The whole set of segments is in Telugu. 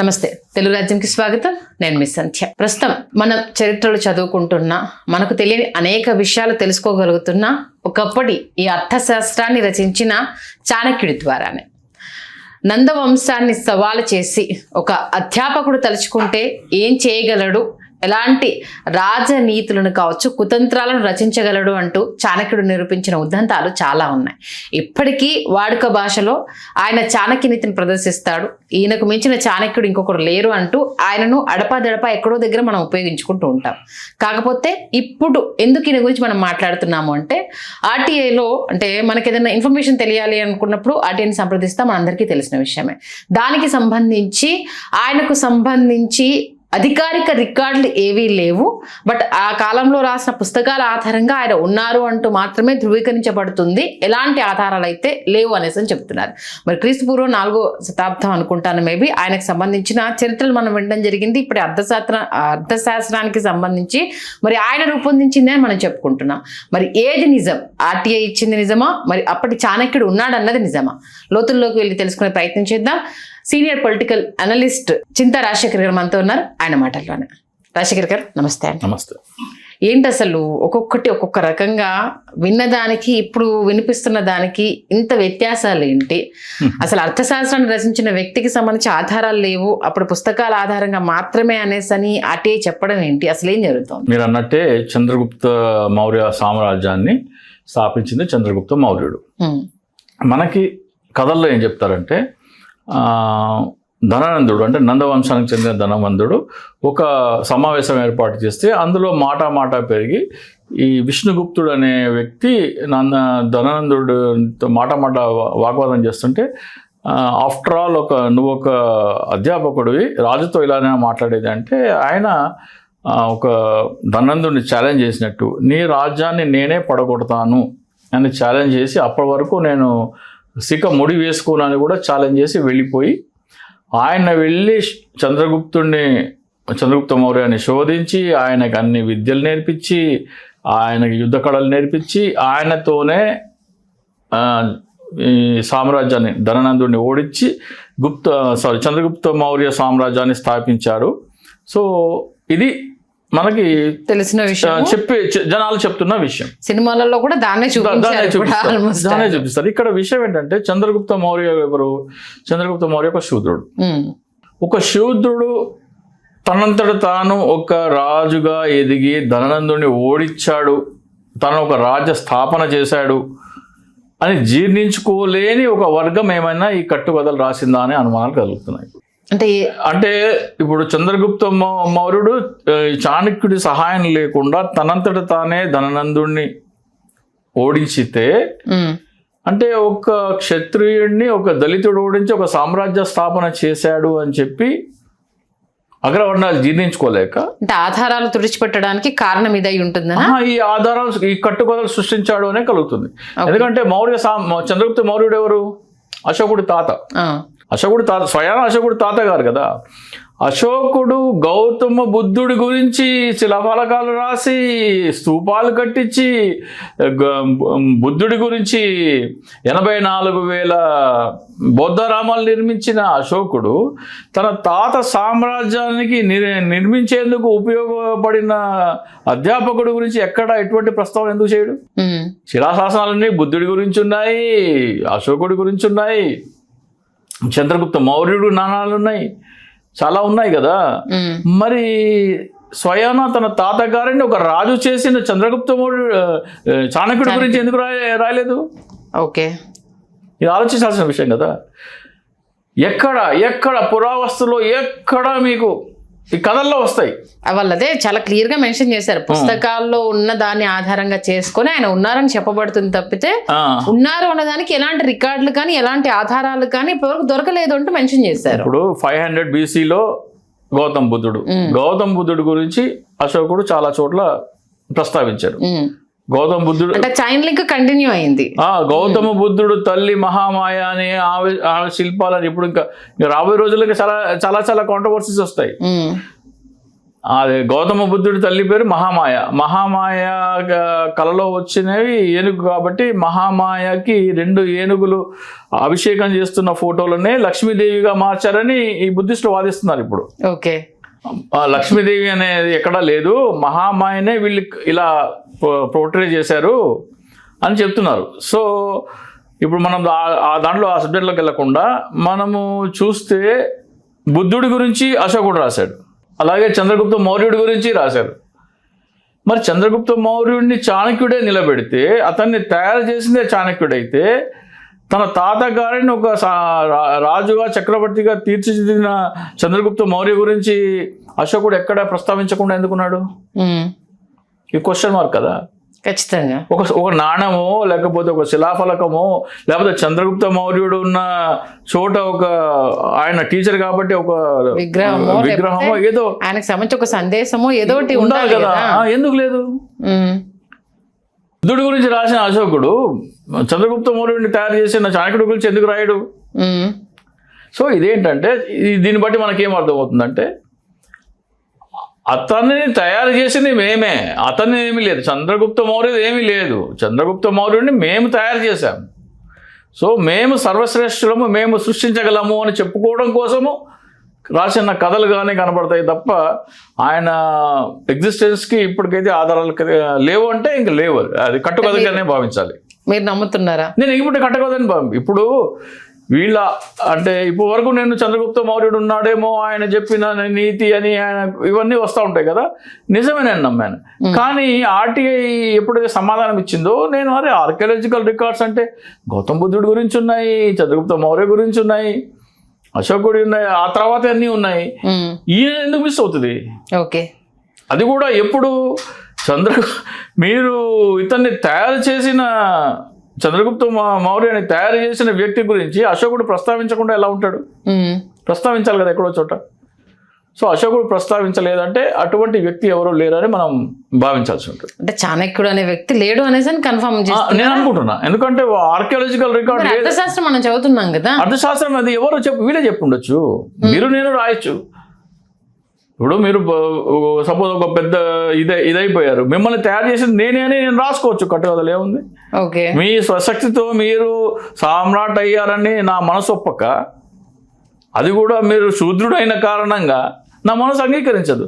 నమస్తే, తెలుగు రాజ్యంకి స్వాగతం. నేను మిస్ సంధ్య. ప్రస్తుతం మనం చరిత్రలు చదువుకుంటున్నా, మనకు తెలియని అనేక విషయాలు తెలుసుకోగలుగుతున్నా ఒకప్పటి ఈ అర్థశాస్త్రాన్ని రచించిన చాణక్యుడి ద్వారానే. నందవంశాన్ని సవాలు చేసి ఒక అధ్యాపకుడు తలుచుకుంటే ఏం చేయగలడు, ఎలాంటి రాజనీతులను కావచ్చు, కుతంత్రాలను రచించగలడు అంటూ చాణక్యుడు నిరూపించిన ఉదంతాలు చాలా ఉన్నాయి. ఇప్పటికీ వాడుక భాషలో ఆయన చాణక్య నీతిని ప్రదర్శిస్తాడు. ఈయనకు మించిన చాణక్యుడు ఇంకొకరు లేరు అంటూ ఆయనను అడపాదడపా ఎక్కడో దగ్గర మనం ఉపయోగించుకుంటూ ఉంటాం. కాకపోతే ఇప్పుడు ఎందుకు ఈయన గురించి మనం మాట్లాడుతున్నాము అంటే, ఆర్టీఐలో అంటే మనకి ఏదైనా ఇన్ఫర్మేషన్ తెలియాలి అనుకున్నప్పుడు ఆర్టీఐని సంప్రదిస్తాం, మనందరికీ తెలిసిన విషయమే. దానికి సంబంధించి ఆయనకు సంబంధించి అధికారిక రికార్డులు ఏవీ లేవు. బట్ ఆ కాలంలో రాసిన పుస్తకాల ఆధారంగా ఆయన ఉన్నారు అంటూ మాత్రమే ధృవీకరించబడుతుంది. ఎలాంటి ఆధారాలు అయితే లేవు అనేసి అని చెప్తున్నారు. మరి క్రీస్తు పూర్వం 4వ శతాబ్దం అనుకుంటాను మేబీ ఆయనకు సంబంధించిన చరిత్రలు మనం వినడం జరిగింది. ఇప్పుడు అర్థశాస్త్రానికి సంబంధించి మరి ఆయన రూపొందించింది అని మనం చెప్పుకుంటున్నాం. మరి ఏది నిజం? ఆర్టీఐ ఇచ్చింది నిజమా, మరి అప్పటి చాణక్యుడు ఉన్నాడన్నది నిజమా? లోతుల్లోకి వెళ్ళి తెలుసుకునే ప్రయత్నం చేద్దాం. సీనియర్ పొలిటికల్ అనలిస్ట్ చింతా రాజశేఖర్ గారు మనతో ఉన్నారు. ఆయన మాటల్లోనే. రాజశేఖర్ గారు నమస్తే. నమస్తే. ఏంటి అసలు ఒక్కొక్కటి ఒక్కొక్క రకంగా విన్నదానికి ఇప్పుడు వినిపిస్తున్న దానికి ఇంత వ్యత్యాసాలు ఏంటి? అసలు అర్థశాస్త్రాన్ని రచించిన వ్యక్తికి సంబంధించి ఆధారాలు లేవు, అప్పుడు పుస్తకాల ఆధారంగా మాత్రమే అనేసని ఆర్టీఐ చెప్పడం ఏంటి? అసలు ఏం జరుగుతుంది? మీరు అన్నట్టే చంద్రగుప్త మౌర్య సామ్రాజ్యాన్ని స్థాపించింది చంద్రగుప్త మౌర్యుడు. మనకి కథల్లో ఏం చెప్తారంటే, ధననందుడు అంటే నందవంశానికి చెందిన ధనవంతుడు ఒక సమావేశం ఏర్పాటు చేస్తే అందులో మాట పెరిగి ఈ విష్ణుగుప్తుడు అనే వ్యక్తి ధననందుడితో మాట వాగ్వాదం చేస్తుంటే, ఆఫ్టర్ ఆల్ నువ్వు ఒక అధ్యాపకుడివి, రాజుతో ఇలానే మాట్లాడేది అంటే ఆయన ఒక ధననందుడిని ఛాలెంజ్ చేసినట్టు, నీ రాజ్యాన్ని నేనే పడగొడతాను అని ఛాలెంజ్ చేసి, అప్పటి వరకు నేను ముడి వేసుకోనని కూడా ఛాలెంజ్ చేసి వెళ్ళిపోయి, ఆయన వెళ్ళి చంద్రగుప్త మౌర్యాన్ని శోధించి ఆయనకు అన్ని విద్యలు నేర్పించి, ఆయనకి యుద్ధ కళలు నేర్పించి, ఆయనతోనే ఈ సామ్రాజ్యాన్ని ధననందుడిని ఓడించి చంద్రగుప్త మౌర్య సామ్రాజ్యాన్ని స్థాపించారు. సో ఇది మనకి తెలిసిన విషయం, జనాలు చెప్తున్న విషయం. సినిమాలలో కూడా దాన్నే చూపిస్తారు. ఇక్కడ విషయం ఏంటంటే, చంద్రగుప్త మౌర్య ఎవరు? చంద్రగుప్త మౌర్య ఒక శూద్రుడు. ఒక శూద్రుడు తనంతట తాను ఒక రాజుగా ఎదిగి ధననందుడిని ఓడించాడు, తను ఒక రాజ్య స్థాపన చేశాడు అని జీర్ణించుకోలేని ఒక వర్గం ఏమైనా ఈ కట్టుకథలు రాసిందా అనే అనుమానాలు కలుగుతున్నాయి. అంటే ఇప్పుడు చంద్రగుప్త మౌర్యుడు చాణక్యుడి సహాయం లేకుండా తనంతట తానే ధననందుడిని ఓడించితే, అంటే ఒక క్షత్రియుడిని ఒక దళితుడు ఓడించి ఒక సామ్రాజ్య స్థాపన చేశాడు అని చెప్పి అగ్రవర్ణాలు జీర్ణించుకోలేక అంటే ఆధారాలు తుడిచిపెట్టడానికి కారణం ఇదై ఉంటుంది. ఈ ఆధారాలు ఈ కట్టుకథలు సృష్టించాడు అనే కలుగుతుంది. ఎందుకంటే చంద్రగుప్త మౌర్యుడు ఎవరు? అశోకుడి తాత. స్వయాన అశోకుడు తాతగారు కదా. అశోకుడు గౌతమ బుద్ధుడి గురించి శిలాఫలకాలు రాసి, స్తూపాలు కట్టించి, బుద్ధుడి గురించి 84,000 బౌద్ధరామాలు నిర్మించిన అశోకుడు తన తాత సామ్రాజ్యానికి నిర్మించేందుకు ఉపయోగపడిన అధ్యాపకుడి గురించి ఎక్కడ ఎటువంటి ప్రస్తావన ఎందుకు చేయడు? శిలాశాసనాలన్నీ బుద్ధుడి గురించి ఉన్నాయి, అశోకుడి గురించి ఉన్నాయి, చంద్రగుప్త మౌర్యుడు నాణాలు ఉన్నాయి, చాలా ఉన్నాయి కదా. మరి స్వయాన తన తాతగారిని ఒక రాజు చేసిన చంద్రగుప్త మౌర్యుడు చాణక్యుడి గురించి ఎందుకు రాయలేదు? ఓకే, ఇది ఆలోచించాల్సిన విషయం కదా. ఎక్కడ పురావస్తులో ఎక్కడ మీకు ఈ కథల్లో వస్తాయి. వాళ్ళదే చాలా క్లియర్ గా మెన్షన్ చేశారు. పుస్తకాల్లో ఉన్న దాన్ని ఆధారంగా చేసుకొని ఆయన ఉన్నారని చెప్పబడుతుంది తప్పితే, ఉన్నారు అన్నదానికి ఎలాంటి రికార్డులు కానీ ఎలాంటి ఆధారాలు కానీ ఇప్పటివరకు దొరకలేదు అంటూ మెన్షన్ చేశారు. ఇప్పుడు 500 BCలో గౌతమ బుద్ధుడు గురించి అశోకుడు చాలా చోట్ల ప్రస్తావించాడు. గౌతమ బుద్ధుడు అంటే చైన్ లింక్ కంటిన్యూ అయింది. గౌతమ బుద్ధుడు తల్లి మహామాయ అని ఆమె శిల్పాలని ఇప్పుడు ఇంకా రాబోయే రోజులకి చాలా చాలా చాలా కాంట్రవర్సీస్ వస్తాయి. అది గౌతమ బుద్ధుడి తల్లి పేరు మహామాయ. మహామాయ కలలో వచ్చినవి ఏనుగు కాబట్టి మహామాయకి 2 ఏనుగులు అభిషేకం చేస్తున్న ఫోటోలనే లక్ష్మీదేవిగా మార్చారని ఈ బుద్ధిస్టులు వాదిస్తున్నారు ఇప్పుడు. ఓకే, లక్ష్మీదేవి అనేది ఎక్కడా లేదు, మహామాయనే వీళ్ళు ఇలా పోర్ట్రే చేశారు అని చెప్తున్నారు. సో ఇప్పుడు మనం దాంట్లో ఆ సబ్జెక్ట్లోకి వెళ్ళకుండా మనము చూస్తే బుద్ధుడి గురించి అశోకుడు రాశాడు, అలాగే చంద్రగుప్త మౌర్యుడి గురించి రాశారు. మరి చంద్రగుప్త మౌర్యుడిని చాణక్యుడే నిలబెడితే, అతన్ని తయారు చేసిందే చాణక్యుడైతే, తన తాతగారిని ఒక రాజుగా చక్రవర్తిగా తీర్చిదిద్దిన చంద్రగుప్త మౌర్య గురించి అశోకుడు ఎక్కడ ప్రస్తావించకుండా ఎందుకున్నాడు? ఈ క్వశ్చన్ మార్క్ కదా. ఖచ్చితంగా ఒక నాణ్యమో లేకపోతే ఒక శిలాఫలకమో లేకపోతే చంద్రగుప్త మౌర్యుడు ఉన్న చోట ఒక ఆయన టీచర్ కాబట్టి ఒక విగ్రహమో ఏదో ఆయనకు సంబంధించి ఒక సందేశమో ఏదో ఒకటి ఉండాలి కదా. ఎందుకు లేదు? బుద్ధుడి గురించి రాసిన అశోకుడు చంద్రగుప్త మౌర్యుడిని తయారు చేసిన చాణక్యుడి గురించి ఎందుకు రాయడు? సో ఇదేంటంటే దీన్ని బట్టి మనకేం అర్థమవుతుందంటే, అతన్ని తయారు చేసింది మేమే, అతన్ని ఏమీ లేదు, చంద్రగుప్త మౌర్యుడు ఏమీ లేదు, చంద్రగుప్త మౌర్యుడిని మేము తయారు చేశాం. సో మేము సర్వశ్రేష్ఠులము, మేము సృష్టించగలము అని చెప్పుకోవడం కోసము రాసిన కథలు కానీ కనబడతాయి తప్ప ఆయన ఎగ్జిస్టెన్స్కి ఇప్పటికైతే ఆధారాలు లేవు అంటే ఇంక లేవు. అది కట్టుకథగానే భావించాలి. మీరు నమ్ముతున్నారా? నేను ఇప్పుడు కట్టుకథని ఇప్పుడు వీళ్ళ అంటే ఇప్పటి వరకు నేను చంద్రగుప్త మౌర్యుడు ఉన్నాడేమో, ఆయన చెప్పిన నీతి అని ఆయన ఇవన్నీ వస్తూ ఉంటాయి కదా, నిజమే నేను నమ్మాను. కానీ ఆర్టీఐ ఎప్పుడైతే సమాధానం ఇచ్చిందో నేను అదే ఆర్కియాలజికల్ రికార్డ్స్ అంటే గౌతమ బుద్ధుడి గురించి ఉన్నాయి, చంద్రగుప్త మౌర్య గురించి ఉన్నాయి, అశోకుడి ఉన్నాయి, ఆ తర్వాత అన్నీ ఉన్నాయి. ఈయన ఎందుకు మిస్ అవుతుంది? ఓకే, అది కూడా ఎప్పుడు మీరు ఇతన్ని తయారు చేసిన చంద్రగుప్త మౌర్యని తయారు చేసిన వ్యక్తి గురించి అశోకుడు ప్రస్తావించకుండా ఎలా ఉంటాడు? ప్రస్తావించాలి కదా ఎక్కడో చోట. సో అశోకుడు ప్రస్తావించలేదంటే అటువంటి వ్యక్తి ఎవరో లేరని మనం భావించాల్సి ఉంటుంది. అంటే చాణక్యుడు అనే వ్యక్తి లేడు అనేసి కన్ఫర్మ్ నేను అనుకుంటున్నా. ఎందుకంటే ఆర్కియాలజికల్ రికార్డ్, అర్థశాస్త్రం మనం చదువుతున్నాం కదా, అర్థశాస్త్రం అది ఎవరో వీళ్ళే చెప్పుండొచ్చు, మీరు నేను రాయొచ్చు. ఇప్పుడు మీరు సపోజ్ ఒక పెద్ద ఇదైపోయారు, మిమ్మల్ని తయారు చేసింది నేనే అని నేను రాసుకోవచ్చు, కట్టుకథలు ఏముంది. మీ స్వశక్తితో మీరు సామ్రాట్ అయ్యారని నా మనసు ఒప్పక, అది కూడా మీరు శూద్రుడైన కారణంగా నా మనసు అంగీకరించదు.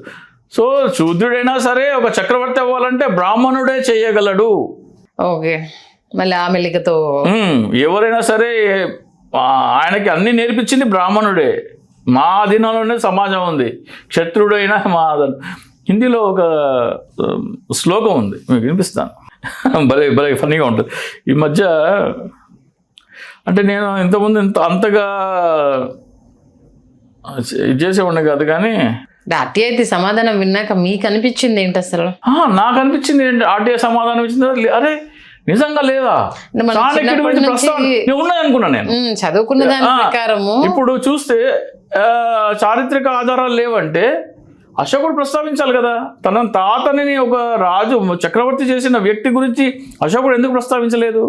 సో శూద్రుడైనా సరే ఒక చక్రవర్తి అవ్వాలంటే బ్రాహ్మణుడే చేయగలడు. ఓకే, మళ్ళీ ఆ మెల్లికతో ఎవరైనా సరే ఆయనకి అన్ని నేర్పించింది బ్రాహ్మణుడే. మా అధీనంలోనే సమాజం ఉంది, క్షత్రుడైనా మా అధీనం. హిందీలో ఒక శ్లోకం ఉంది, మీకు వినిపిస్తాను, భలే భలే ఫన్నీగా ఉంటుంది. ఈ మధ్య అంటే నేను ఇంతకుముందు అంతగా ఇది చేసేవాడిని కాదు, కానీ ఆర్టీఐ సమాధానం విన్నాక మీకు అనిపించింది ఏంటి అసలు? నాకు అనిపించింది ఏంటి, ఆర్టీఐ సమాధానం ఇచ్చింది, అరే నిజంగా లేదా ఉన్నాయనుకున్నా నేను చదువుకున్న దాని ప్రకారము. ఇప్పుడు చూస్తే చారిత్రక ఆధారాలు లేవంటే అశోకుడు ప్రస్తావించాలి కదా. తన తాతని ఒక రాజు చక్రవర్తి చేసిన వ్యక్తి గురించి అశోకుడు ఎందుకు ప్రస్తావించలేదు?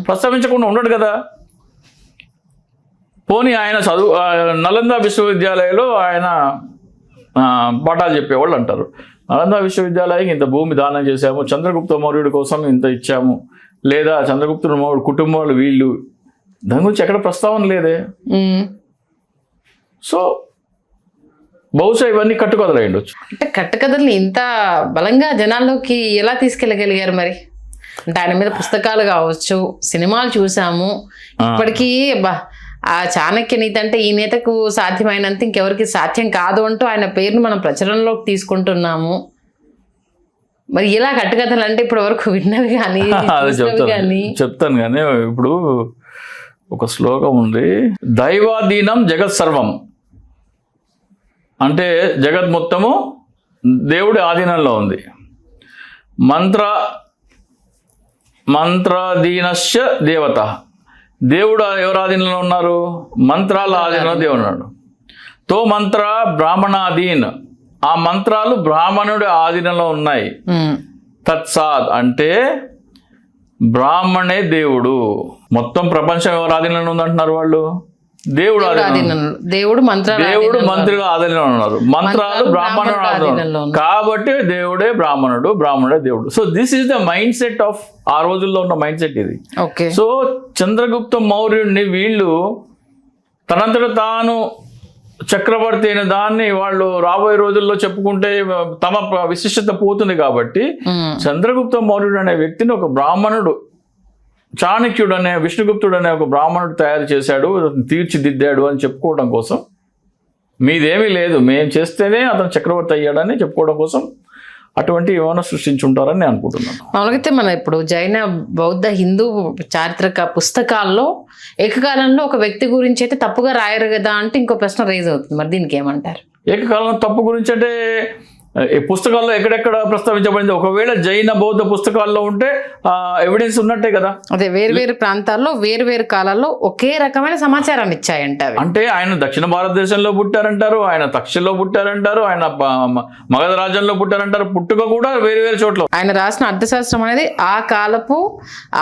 ప్రస్తావించకుండా ఉండడు కదా. పోనీ ఆయన నలంద విశ్వవిద్యాలయంలో ఆయన పాఠాలు చెప్పేవాళ్ళు అంటారు, నలంద విశ్వవిద్యాలయానికి ఇంత భూమి దానం చేశాము, చంద్రగుప్త మౌర్యుడి కోసం ఇంత ఇచ్చాము, లేదా చంద్రగుప్త మౌర్యుడు కుటుంబాలు వీళ్ళు, దాని గురించి ఎక్కడ ప్రస్తావన లేదే. సో బహుశా ఇవన్నీ కట్టుకథలు అయి ఉండొచ్చు. అంటే కట్టుకథల్ని ఇంత బలంగా జనాల్లోకి ఎలా తీసుకెళ్ళగలిగారు మరి? అంటే ఆయన మీద పుస్తకాలు కావచ్చు, సినిమాలు చూసాము, ఇప్పటికీ ఆ చాణక్య నీతి అంటే ఈ నేతకు సాధ్యమైనంత ఇంకెవరికి సాధ్యం కాదు అంటూ ఆయన పేరును మనం ప్రచురణలోకి తీసుకుంటున్నాము. మరి ఇలా కట్టుకథలు అంటే ఇప్పటి వరకు విన్నవి కానీ చెప్తాను కానీ ఇప్పుడు ఒక శ్లోకం ఉంది, దైవాధీనం జగత్ సర్వం, అంటే జగత్ మొత్తము దేవుడి ఆధీనంలో ఉంది. మంత్రాధీనశ్చ దేవత, దేవుడు ఎవరు ఆధీనంలో ఉన్నారు? మంత్రాల ఆధీనంలో దేవుడు ఉన్నాడు. తో మంత్ర బ్రాహ్మణాధీన్, ఆ మంత్రాలు బ్రాహ్మణుడి ఆధీనంలో ఉన్నాయి. తత్సాత్ అంటే బ్రాహ్మణే దేవుడు. మొత్తం ప్రపంచం ఎవరు ఆధీనంలో ఉందంటున్నారు వాళ్ళు? దేవుడు దేవుడు మంత్రుల ఆధీనంలో ఉన్నారు, మంత్రాలు బ్రాహ్మణుడు ఆధీనంలో. కాబట్టి దేవుడే బ్రాహ్మణుడు, బ్రాహ్మణుడే దేవుడు. So this is the mind set of ఆ రోజుల్లో ఉన్న మైండ్ సెట్ ఇది. సో చంద్రగుప్త మౌర్యుడిని వీళ్ళు తనంతట తాను చక్రవర్తి అయిన దాన్ని వాళ్ళు రాబోయే రోజుల్లో చెప్పుకుంటే తమ విశిష్టత పోతుంది. కాబట్టి చంద్రగుప్త మౌర్యుడు అనే వ్యక్తిని ఒక బ్రాహ్మణుడు, చాణక్యుడు అనే విష్ణుగుప్తుడు అనే ఒక బ్రాహ్మణుడు తయారు చేశాడు, తీర్చిదిద్దాడు అని చెప్పుకోవడం కోసం, మీదేమీ లేదు మేము చేస్తేనే అతను చక్రవర్తి అయ్యాడని చెప్పుకోవడం కోసం అటువంటి ఏమైనా సృష్టించుంటారని నేను అనుకుంటున్నాను. మామూలుగా మన ఇప్పుడు జైన, బౌద్ధ, హిందూ చారిత్రక పుస్తకాల్లో ఏకకాలంలో ఒక వ్యక్తి గురించి అయితే తప్పుగా రాయరు కదా అంటే ఇంకో ప్రశ్న రేజ్ అవుతుంది. మరి దీనికి ఏమంటారు? ఏకకాలంలో తప్పు గురించి అంటే ఈ పుస్తకాల్లో ఎక్కడెక్కడ ప్రస్తావించబడింది? ఒకవేళ జైన బౌద్ధ పుస్తకాల్లో ఉంటే ఎవిడెన్స్ ఉన్నట్టే కదా. అదే వేరు ప్రాంతాల్లో వేరు కాలాల్లో ఒకే రకమైన సమాచారాన్ని ఇచ్చాయంట. అంటే ఆయన దక్షిణ భారతదేశంలో పుట్టారంటారు, ఆయన తక్షలో పుట్టారంటారు, ఆయన మగధ రాజ్యంలో పుట్టారంటారు, పుట్టుక కూడా వేరు చోట్ల. ఆయన రాసిన అర్థశాస్త్రం అనేది ఆ కాలపు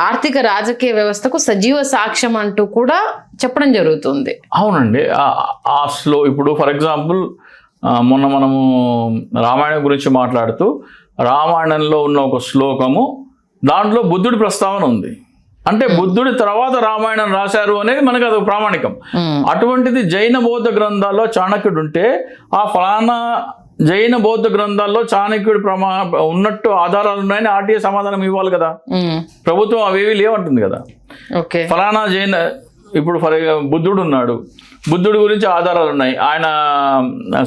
ఆర్థిక రాజకీయ వ్యవస్థకు సజీవ సాక్ష్యం అంటూ కూడా చెప్పడం జరుగుతుంది. అవునండి. ఇప్పుడు ఫర్ ఎగ్జాంపుల్ మొన్న మనము రామాయణం గురించి మాట్లాడుతూ రామాయణంలో ఉన్న ఒక శ్లోకము, దాంట్లో బుద్ధుడి ప్రస్తావన ఉంది. అంటే బుద్ధుడి తర్వాత రామాయణం రాశారు అనేది మనకు అది ప్రామాణికం. అటువంటిది జైన బౌద్ధ గ్రంథాల్లో చాణక్యుడు ఉంటే ఆ ఫలానా జైన బౌద్ధ గ్రంథాల్లో చాణక్యుడి ఉన్నట్టు ఆధారాలు ఉన్నాయని ఆర్టీఏ సమాధానం ఇవ్వాలి కదా. ప్రభుత్వం అవేవి లేవంటుంది కదా. ఫలానా జైన, ఇప్పుడు బుద్ధుడు ఉన్నాడు, బుద్ధుడి గురించి ఆధారాలు ఉన్నాయి. ఆయన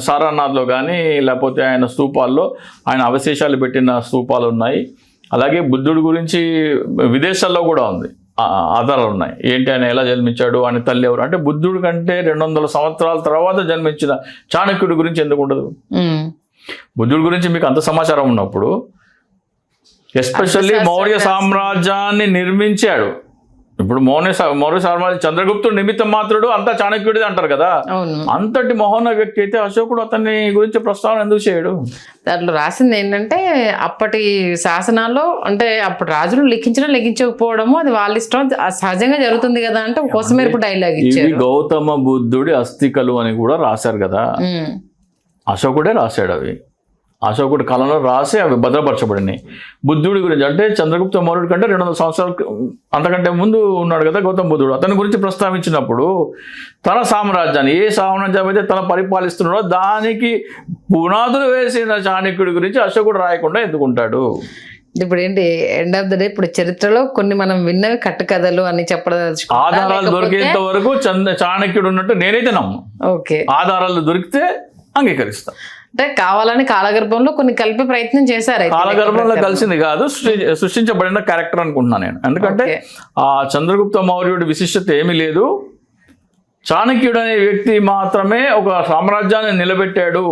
సారనాథ్లో కానీ లేకపోతే ఆయన స్తూపాల్లో ఆయన అవశేషాలు పెట్టిన స్తూపాలు ఉన్నాయి. అలాగే బుద్ధుడి గురించి విదేశాల్లో కూడా ఉంది, ఆధారాలు ఉన్నాయి. ఏంటి, ఆయన ఎలా జన్మించాడు, ఆయన తల్లి ఎవరు అంటే బుద్ధుడి కంటే 200 సంవత్సరాల తర్వాత జన్మించిన చాణక్యుడి గురించి ఎందుకు ఉండదు? బుద్ధుడి గురించి మీకు అంత సమాచారం ఉన్నప్పుడు, ఎస్పెషల్లీ మౌర్య సామ్రాజ్యాన్ని నిర్మించాడు. ఇప్పుడు మౌర్య సామ్రాజ్యం చంద్రగుప్తుడు నిమిత్తం మాత్రుడు, అంతా చాణక్యుడిది అంటారు కదా. అంతటి మహోన్న వ్యక్తి అయితే అశోకుడు అతన్ని గురించి ప్రస్తావన ఎందుకు చేయడు? దాంట్లో రాసింది ఏంటంటే అప్పటి శాసనాల్లో, అంటే అప్పుడు రాజులు లిఖించకపోవడము అది వాళ్ళ ఇష్టం, సహజంగా జరుగుతుంది కదా అంటే కోసమేరపు డైలాగ్ ఇచ్చారు. గౌతమ బుద్ధుడి అస్థికలు అని కూడా రాశారు కదా, అశోకుడే రాశాడు. అవి అశోకుడి కాలంలో రాసి అవి భద్రపరచబడినాయి. బుద్ధుడి గురించి అంటే చంద్రగుప్త మౌర్యుడి కంటే 200 సంవత్సరాలు అంతకంటే ముందు ఉన్నాడు కదా గౌతమ బుద్ధుడు. అతని గురించి ప్రస్తావించినప్పుడు తన సామ్రాజ్యాన్ని, ఏ సామ్రాజ్యం అయితే తన పరిపాలిస్తున్నాడో దానికి పునాదులు వేసిన చాణక్యుడి గురించి అశోకుడు రాయకుండా ఎందుకుంటాడు? ఇప్పుడు ఏంటి, ఎండ్ ఆఫ్ ద డే ఇప్పుడు చరిత్రలో కొన్ని మనం విన్నవి కట్టుకథలు అని చెప్పడం, ఆధారాలు దొరికేంత వరకు చాణక్యుడు ఉన్నట్టు నేనైతే నమ్ము. ఆధారాలు దొరికితే అంగీకరిస్తా. అంటే కావాలని కాలగర్భంలో కొన్ని కలిపే ప్రయత్నం చేశారు. కాలగర్భంలో కలిసింది కాదు, సృష్టించబడిన క్యారెక్టర్ అనుకుంటున్నాను నేను. ఎందుకంటే ఆ చంద్రగుప్త మౌర్యుడి విశిష్టత ఏమీ లేదు, చాణక్యుడు అనే వ్యక్తి మాత్రమే ఒక సామ్రాజ్యాన్ని నిలబెట్టాడు.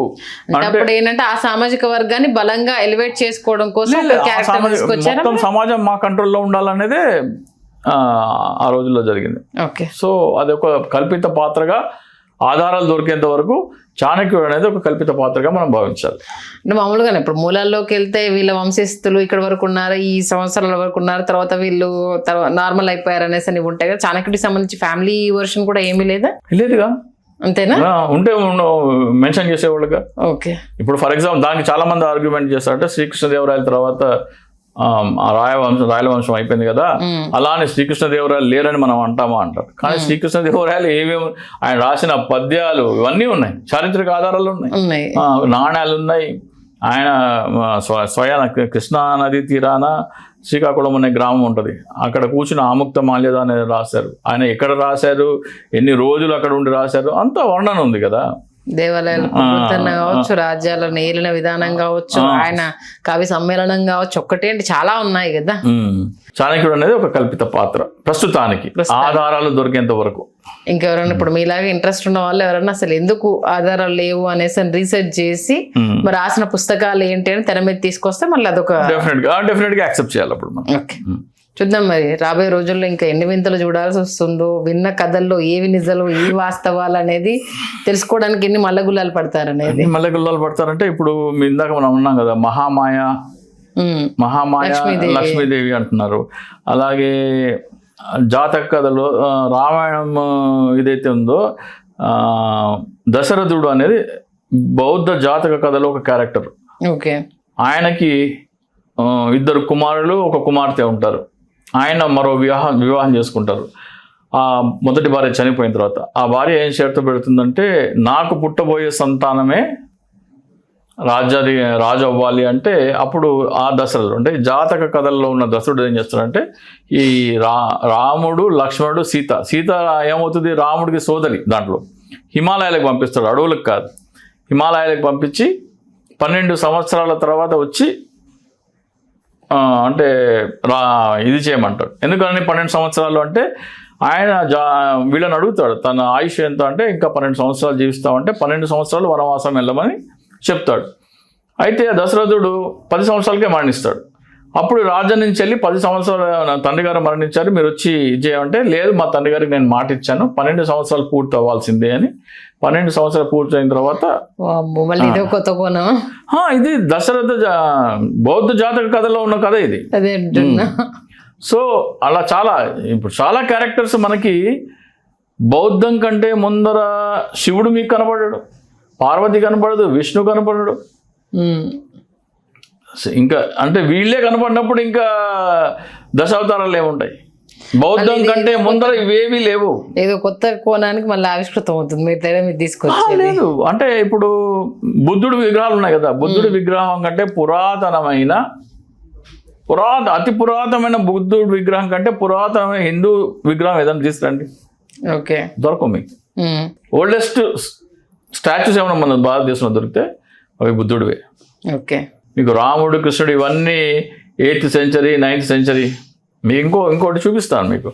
అంటే ఏంటంటే ఆ సామాజిక వర్గాన్ని బలంగా ఎలివేట్ చేసుకోవడం కోసం మొత్తం సమాజం మా కంట్రోల్లో ఉండాలనేదే ఆ రోజుల్లో జరిగింది. సో అది ఒక కల్పిత పాత్రగా, ఆధారాలు దొరికేంత వరకు చాణక్యుడు అనేది ఒక కల్పిత పాత్రగా మనం భావించాలి. అంటే మామూలుగానే ఇప్పుడు మూలాల్లోకి వెళ్తే వీళ్ళ వంశస్థులు ఇక్కడ వరకు ఉన్నారు, ఈ సంవత్సరాల వరకు ఉన్నారు, తర్వాత వీళ్ళు నార్మల్ అయిపోయారు అనేసి అని ఉంటాయి కదా. చాణక్యుడికి సంబంధించి ఫ్యామిలీ వర్షన్ కూడా ఏమీ లేదుగా, అంతేనా? ఉంటే మెన్షన్ చేసేవాళ్ళుగా. ఇప్పుడు ఫర్ ఎగ్జాంపుల్ దానికి చాలా మంది ఆర్గ్యుమెంట్ చేస్తారంటే శ్రీకృష్ణదేవరాయల తర్వాత రాయల వంశం అయిపోయింది కదా, అలానే శ్రీకృష్ణదేవరాయలు లేరని మనం అంటామా అంటారు. కానీ శ్రీకృష్ణదేవరాయలు ఏమేమి ఆయన రాసిన పద్యాలు ఇవన్నీ ఉన్నాయి, చారిత్రక ఆధారాలు ఉన్నాయి, నాణ్యాలు ఉన్నాయి. ఆయన స్వయాన కృష్ణా నది తీరాన శ్రీకాకుళం అనే గ్రామం ఉంటుంది, అక్కడ కూర్చుని ఆముక్త మాల్యద అనేది రాశారు. ఆయన ఎక్కడ రాశారు, ఎన్ని రోజులు అక్కడ ఉండి రాశారు, అంత వర్ణన ఉంది కదా. దేవాలయాలు కావచ్చు, రాజ్యాలను ఏలిన విధానం కావచ్చు, ఆయన కవి సమ్మేళనం కావచ్చు, ఒక్కటేంటి చాలా ఉన్నాయి కదా. చాణక్యుడు అనేది ఒక కల్పిత పాత్ర ప్రస్తుతానికి, ఆధారాలు దొరికేంత వరకు. ఇంకెవరైనా ఇప్పుడు మీలాగా ఇంట్రెస్ట్ ఉన్న వాళ్ళు ఎవరైనా అసలు ఎందుకు ఆధారాలు లేవు అనేసి రీసెర్చ్ చేసి మరి రాసిన పుస్తకాలు ఏంటి అని తెర మీద తీసుకొస్తే మళ్ళీ అదొక డెఫినెట్ గా యాక్సెప్ట్ చేయాలి అప్పుడు మనం. చూద్దాం మరి రాబోయే రోజుల్లో ఇంకా ఎన్ని వింతలు చూడాల్సి వస్తుందో, విన్న కథల్లో ఏవి నిజాలు ఏ వాస్తవాలు అనేది తెలుసుకోవడానికి ఎన్ని మల్లగుల్లాలు పడతారనేది. మల్లగుల్లాలు పడతారంటే ఇప్పుడు మీ ఇందాక మనం ఉన్నాం కదా, మహామాయ లక్ష్మీదేవి అంటున్నారు. అలాగే జాతక కథలో రామాయణం ఇదైతే ఉందో దశరథుడు అనేది బౌద్ధ జాతక కథలో ఒక క్యారెక్టర్. ఓకే. ఆయనకి 2 కుమారులు 1 కుమార్తె ఉంటారు. ఆయన మరో వివాహం చేసుకుంటారు. ఆ మొదటి భార్య చనిపోయిన తర్వాత ఆ భార్య ఏం షరతు పెడుతుందంటే, నాకు పుట్టబోయే సంతానమే రాజు అవ్వాలి అంటే, అప్పుడు ఆ దశరథుడు అంటే జాతక కథల్లో ఉన్న దశరథుడు ఏం చేస్తాడంటే, ఈ రాముడు లక్ష్మణుడు సీత ఏమవుతుంది, రాముడికి సోదరి, దాంట్లో హిమాలయాలకు పంపిస్తాడు, అడవులకు కాదు, హిమాలయాలకు పంపించి 12 సంవత్సరాల తర్వాత వచ్చి అంటే ఇది చేయమంటాడు. ఎందుకని 12 సంవత్సరాలు అంటే, ఆయన వీళ్ళని అడుగుతాడు తన ఆయుష్ ఎంత అంటే, ఇంకా 12 సంవత్సరాలు జీవిస్తామంటే 12 సంవత్సరాలు వనవాసం వెళ్ళమని చెప్తాడు. అయితే దశరథుడు 10 సంవత్సరాలకే మరణిస్తాడు. అప్పుడు రాజ్యం నుంచి వెళ్ళి 10 సంవత్సరాలు తండ్రి గారు మరణించారు, మీరు వచ్చి ఇది చేయమంటే, లేదు మా తండ్రి గారికి నేను మాట ఇచ్చాను 12 సంవత్సరాలు పూర్తి అవ్వాల్సిందే అని. 12 సంవత్సరాలు పూర్తి అయిన తర్వాత ఇది దశరథ బౌద్ధ జాతక కథలో ఉన్న కథ ఇది. సో అలా ఇప్పుడు చాలా క్యారెక్టర్స్ మనకి బౌద్ధం కంటే ముందర శివుడు మీకు కనపడాడు, పార్వతి కనపడదు, విష్ణు కనపడడు. ఇంకా అంటే వీళ్ళే కనపడినప్పుడు ఇంకా దశావతారాలు ఏముంటాయి? బౌద్ధం కంటే ముందర ఇవేమీ లేవు. ఏదో కొత్త కోణానికి మళ్ళీ ఆవిష్కృతం అవుతుంది. మీరు తీసుకొచ్చి లేదు అంటే ఇప్పుడు బుద్ధుడి విగ్రహాలు ఉన్నాయి కదా, బుద్ధుడి విగ్రహం కంటే అతి పురాతనమైన బుద్ధుడి విగ్రహం కంటే పురాతనమైన హిందూ విగ్రహం ఏదైనా తీసుకురండి, ఓకే, దొరకవు మీకు. ఓల్డెస్ట్ స్టాచ్యూస్ ఏమైనా మన భారతదేశంలో దొరికితే అవి బుద్ధుడివే. ఓకే. మీకు రాముడు కృష్ణుడు ఇవన్నీ 8th సెంచరీ 9th సెంచరీ. మీకు ఇంకోటి చూపిస్తాను మీకు.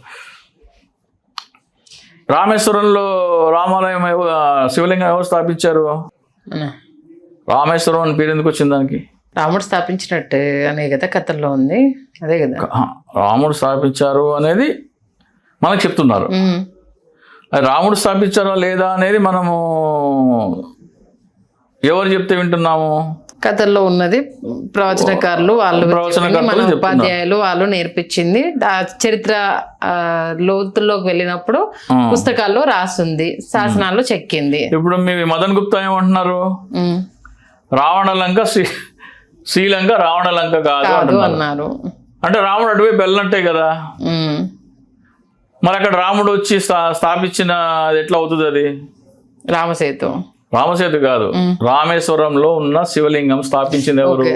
రామేశ్వరంలో రామాలయం శివలింగం ఎవరు స్థాపించారు? రామేశ్వరం అని పేరు ఎందుకు వచ్చింది దానికి? రాముడు స్థాపించినట్టు అనే కదా కథల్లో ఉంది, అదే కదా. రాముడు స్థాపించారు అనేది మనకు చెప్తున్నారు. అది రాముడు స్థాపించారా లేదా అనేది మనము ఎవరు చెప్తే వింటున్నాము? కథల్లో ఉన్నది ప్రవచనకారులు వాళ్ళు, మన ఉపాధ్యాయులు వాళ్ళు నేర్పించింది. ఆ చరిత్ర లోతుల్లోకి వెళ్ళినప్పుడు పుస్తకాల్లో రాసింది, శాసనాల్లో చెక్కింది. ఇప్పుడు మీ మదన్ గుప్తా ఏమంటున్నారు? రావణలంక శ్రీలంక రావణలంక కాదు అన్నారు. అంటే రాముడు అటువైపు వెళ్ళినట్టే కదా. మరి అక్కడ రాముడు వచ్చి స్థాపించిన అది ఎట్లా అవుతుంది? అది రామసేతు కాదు, రామేశ్వరంలో ఉన్న శివలింగం స్థాపించింది ఎవరు?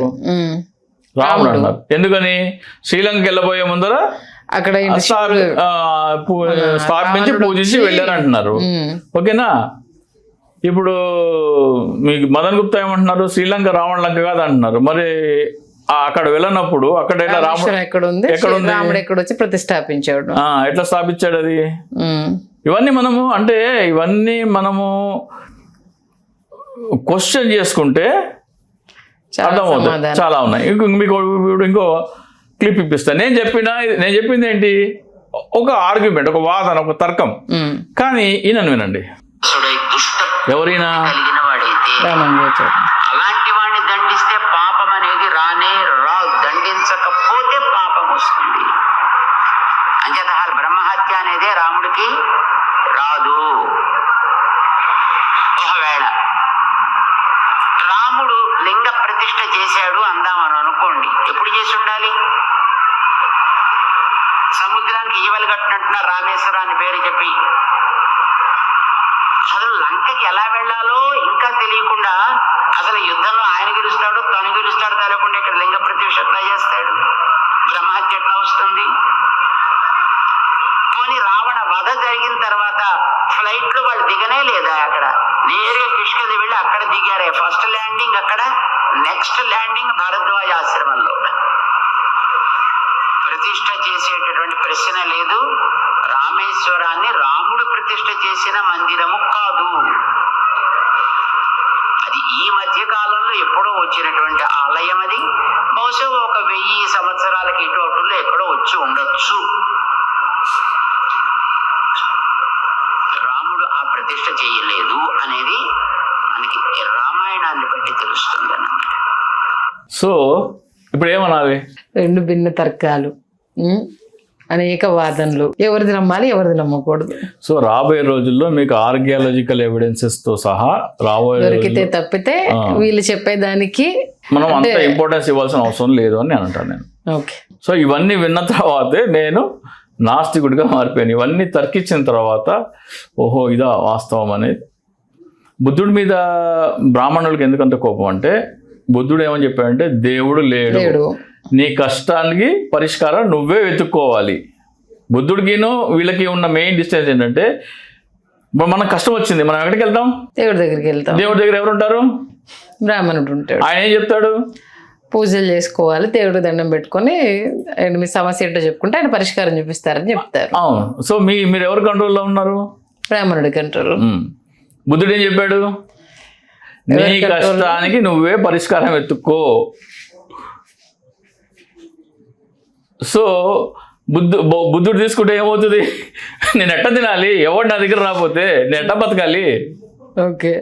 రాముడు అన్నారు. ఎందుకని? శ్రీలంకకి వెళ్ళబోయే ముందర అక్కడ స్థాపించి పూజించి వెళ్ళారంటున్నారు. ఓకేనా? ఇప్పుడు మీకు మదన్ గుప్తా ఏమంటున్నారు? శ్రీలంక రావణలంక కాదు అంటున్నారు. మరి అక్కడ వెళ్ళినప్పుడు అక్కడ రాముడు ఎక్కడ ఉంది, రాముడు ఎక్కడ వచ్చి ప్రతిష్టాపించాడు, ఎట్లా స్థాపించాడు అది? ఇవన్నీ మనము క్వశ్చన్ చేసుకుంటే అర్థమవుతుంది. చాలా ఉన్నాయి. మీకు ఇంకో క్లిప్ ఇప్పిస్తాను. నేను చెప్పింది ఏంటి? ఒక ఆర్గ్యుమెంట్, ఒక వాదన, ఒక తర్కం. కానీ ఈయనను వినండి. ఎవరైనా అలాంటి వాడిని దండిస్తే పాపం అనేది రాదు, దండించకపోతే పాపం వస్తుంది. అంచేత బ్రహ్మహత్య అనేది రాముడికి రాదు. ఒకవేళ రాముడు లింగ ప్రతిష్ఠ చేశాడు అందామని అనుకోండి, ఎప్పుడు చేసి ఉండాలి? సముద్రానికి ఈవలు కట్టినట్టున్న రామేశ్వరాన్ని పేరు చెప్పి అసలు లంకకి ఎలా వెళ్ళాలో ఇంకా తెలియకుండా, అసలు యుద్ధంలో ఆయన గెలుస్తాడు తను గెలుస్తాడు తెలియకుండా ఇక్కడ లింగ ప్రతిష్ఠ ఎట్లా చేస్తాడు? బ్రహ్మహత్య ఎట్లా వస్తుంది? పోనీ రావణ వధ జరిగిన తర్వాత ఫ్లైట్ లో వాళ్ళు దిగనే లేదా? అక్కడ నేరుగా కిష్కింద వెళ్ళి అక్కడ దిగారే. ఫస్ట్ ల్యాండింగ్ అక్కడ, నెక్స్ట్ ల్యాండింగ్ భరద్వాజ ఆశ్రమంలో. ప్రతిష్ఠ చేసేటటువంటి ప్రశ్న లేదు. రామేశ్వరాన్ని రాముడు ప్రతిష్ఠ చేసిన మందిరము కాదు. అది ఈ మధ్య కాలంలో ఎప్పుడో వచ్చినటువంటి ఆలయం. అది బహుశా 1000 సంవత్సరాలకి ఇటు అటులో ఎక్కడో వచ్చి ఉండొచ్చు. రాముడు ఆ ప్రతిష్ఠ చేయలేదు అనేది మనకి రామాయణాన్ని బట్టి తెలుస్తుంది అన్నమాట. సో ఇప్పుడు ఏమనాలి? 2 భిన్న తర్కాలు. అనేక వాదనలు, ఎవరిది నమ్మాలి ఎవరిది నమ్మకూడదు. సో రాబోయే రోజుల్లో మీకు ఆర్కియాలజికల్ ఎవిడెన్సెస్ తో సహా రాబోయే దొరికితే తప్పితే వీళ్ళు చెప్పేదానికి మనం అంత ఇంపార్టెన్స్ ఇవ్వాల్సిన అవసరం లేదు అని నేను అంటాను నేను. ఓకే. సో ఇవన్నీ విన్న తర్వాతే నేను నాస్తికుడిగా మారిపోయాను. ఇవన్నీ తర్కించిన తర్వాత ఓహో ఇదా వాస్తవం అనేది. బుద్ధుడి మీద బ్రాహ్మణులకి ఎందుకంత కోపం అంటే బుద్ధుడు ఏమని చెప్పాడంటే దేవుడు లేడు, నీ కష్టానికి పరిష్కారం నువ్వే వెతుక్కోవాలి. బుద్ధుడికిను వీళ్ళకి ఉన్న మెయిన్ డిస్టెన్స్ ఏంటంటే మనకు కష్టం వచ్చింది, మనం ఎక్కడికి వెళ్తాం? దేవుడి దగ్గరికి వెళ్తాం. దేవుడి దగ్గర ఎవరు ఉంటారు? బ్రాహ్మణుడు ఉంటాడు. ఆయన ఏం చెప్తాడు? పూజలు చేసుకోవాలి, దేవుడి దండం పెట్టుకొని మీ సమస్య ఏంటో చెప్పుకుంటే ఆయన పరిష్కారం చూపిస్తారని చెప్తారు. అవును. సో మీరు ఎవరి కంట్రోల్లో ఉన్నారు? బ్రాహ్మణుడి కంట్రోల్. బుద్ధుడు ఏం చెప్పాడు? నీ కష్టానికి నువ్వే పరిష్కారం వెతుక్కో. సో బుద్ధుడు తీసుకుంటే ఏమవుతుంది? నేను ఎట్ట తినాలి, ఎవరు నా దగ్గర రాకపోతే నేను ఎట్ట బతకాలి? ఓకే,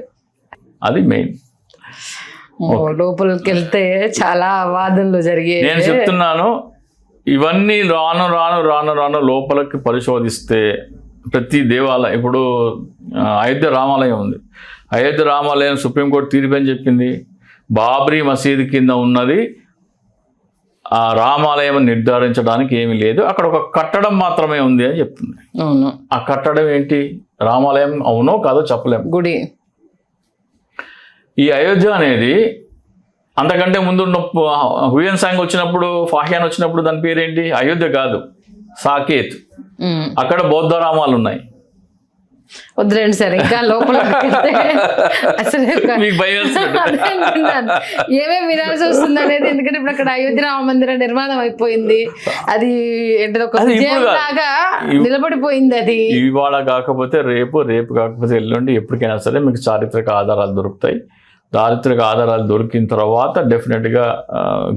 అది మెయిన్. లోపలికి వెళ్తే చాలా వాదనలు జరిగాయి. నేను చెప్తున్నాను, ఇవన్నీ రాను రాను రాను రాను లోపలికి పరిశోధిస్తే ప్రతి దేవాలయం, ఇప్పుడు అయోధ్య రామాలయం ఉంది. అయోధ్య రామాలయం సుప్రీంకోర్టు తీర్పు అని చెప్పింది, బాబ్రీ మసీదు కింద ఉన్నది, ఆ రామాలయం నిర్ధారించడానికి ఏమీ లేదు, అక్కడ ఒక కట్టడం మాత్రమే ఉంది అని చెప్తుంది. అవును. ఆ కట్టడం ఏంటి? రామాలయం అవునో కాదో చెప్పలేము. గుడి. ఈ అయోధ్య అనేది అంతకంటే ముందు హుయన్ సాంగ్ వచ్చినప్పుడు, ఫాహ్యాన్ వచ్చినప్పుడు దాని పేరేంటి? అయోధ్య కాదు, సాకేత్. అక్కడ బౌద్ధ రామాలు ఉన్నాయి. వద్దులేండి సార్, ఇంకా లోపల అసలు ఏమేమి వినాల్సి వస్తుంది అనేది. ఎందుకంటే ఇప్పుడు అక్కడ అయోధ్య రామ మందిరం నిర్మాణం అయిపోయింది, అది ఏంటో ఒక విజయం లాగా నిలబడిపోయింది. అది ఇవాళ కాకపోతే రేపు, రేపు కాకపోతే ఎల్లుండి, ఎప్పటికైనా సరే మీకు చారిత్రక ఆధారాలు దొరుకుతాయి. చారిత్రక ఆధారాలు దొరికిన తర్వాత డెఫినెట్ గా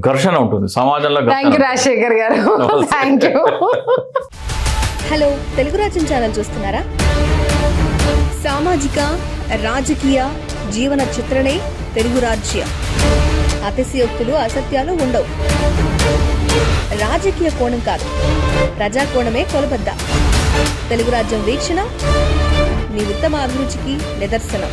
ఘర్షణ ఉంటుంది సమాజంలో. థ్యాంక్ యూ రాజశేఖర్ గారు. Thank you. హలో, తెలుగు రాజ్యం ఛానల్ చూస్తున్నారా? సామాజిక, రాజకీయ, జీవన చిత్రణే తెలుగు రాజ్యం. అతిశయోక్తులు, అసత్యాలు ఉండవు. రాజకీయ కోణం కాదు, ప్రజా కోణమే కొలబద్ద. తెలుగు రాజ్యం వీక్షణ మీ ఉత్తమ అభిరుచికి నిదర్శనం.